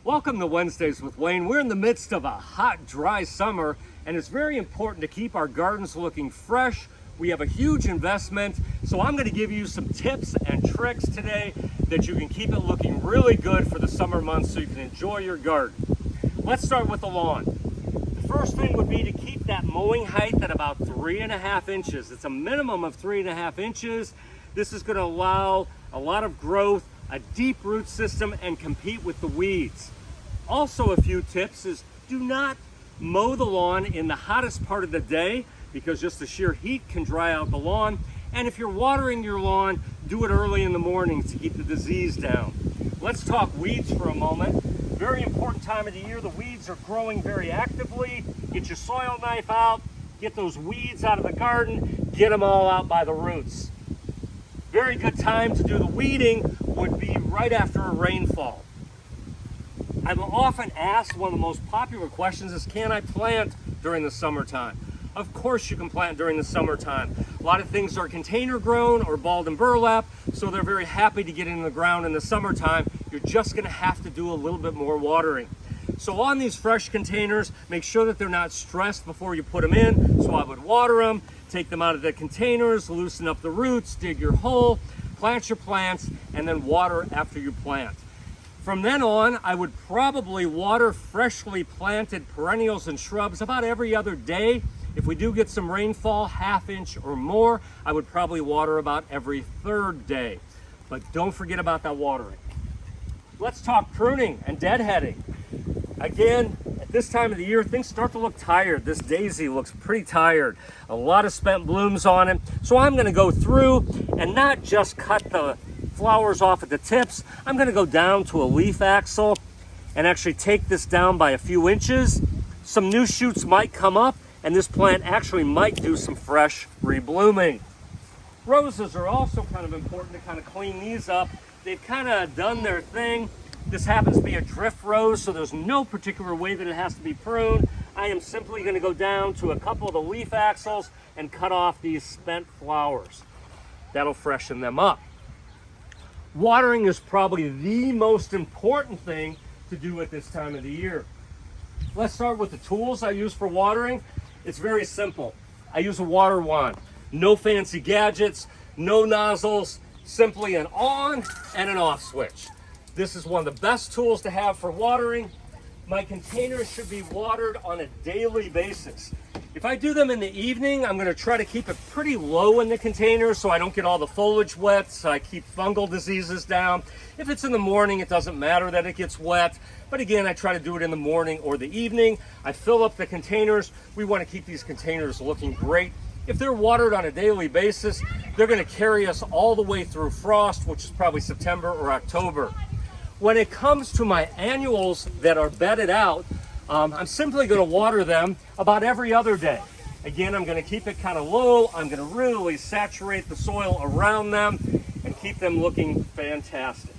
Welcome to Wednesdays with Wayne. We're in the midst of a hot, dry summer, and it's very important to keep our gardens looking fresh. We have a huge investment, so I'm going to give you some tips and tricks today that you can keep it looking really good for the summer months so you can enjoy your garden. Let's start with the lawn. The first thing would be to keep that mowing height at about 3.5 inches. It's a minimum of 3.5 inches. This is going to allow a lot of growth, a deep root system, and compete with the weeds. Also, a few tips is do not mow the lawn in the hottest part of the day because just the sheer heat can dry out the lawn. And if you're watering your lawn, do it early in the morning to keep the disease down. Let's talk weeds for a moment. Very important time of the year. The weeds are growing very actively. Get your soil knife out, get those weeds out of the garden, get them all out by the roots. Very good time to do the weeding would be right after a rainfall. I'm often asked, one of the most popular questions is, can I plant during the summertime? Of course you can plant during the summertime. A lot of things are container grown or balled and burlap, so they're very happy to get in the ground in the summertime. You're just gonna have to do a little bit more watering. So on these fresh containers, make sure that they're not stressed before you put them in. So I would water them, take them out of the containers, loosen up the roots, dig your hole, plant your plants, and then water after you plant. From then on, I would probably water freshly planted perennials and shrubs about every other day. If we do get some rainfall, 1/2 inch or more, I would probably water about every 3rd day. But don't forget about that watering. Let's talk pruning and deadheading. Again, at this time of the year, things start to look tired. This daisy looks pretty tired. A lot of spent blooms on it. So I'm gonna go through and not just cut the flowers off at the tips. I'm gonna go down to a leaf axil and actually take this down by a few inches. Some new shoots might come up and this plant actually might do some fresh reblooming. Roses are also kind of important to kind of clean these up. They've kind of done their thing. This happens to be a drift rose, so there's no particular way that it has to be pruned. I am simply gonna go down to a couple of the leaf axils and cut off these spent flowers. That'll freshen them up. Watering is probably the most important thing to do at this time of the year. Let's start with the tools I use for watering. It's very simple. I use a water wand. No fancy gadgets, no nozzles, simply an on and an off switch. This is one of the best tools to have for watering. My containers should be watered on a daily basis. If I do them in the evening, I'm gonna try to keep it pretty low in the container so I don't get all the foliage wet, so I keep fungal diseases down. If it's in the morning, it doesn't matter that it gets wet. But again, I try to do it in the morning or the evening. I fill up the containers. We wanna keep these containers looking great. If they're watered on a daily basis, they're gonna carry us all the way through frost, which is probably September or October. When it comes to my annuals that are bedded out, I'm simply going to water them about every other day. Again, I'm going to keep it kind of low. I'm going to really saturate the soil around them and keep them looking fantastic.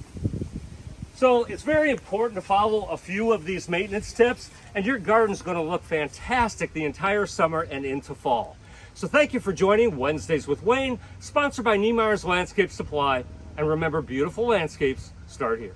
So it's very important to follow a few of these maintenance tips, and your garden's going to look fantastic the entire summer and into fall. So thank you for joining Wednesdays with Wayne, sponsored by Niemeyer's Landscape Supply. And remember, beautiful landscapes start here.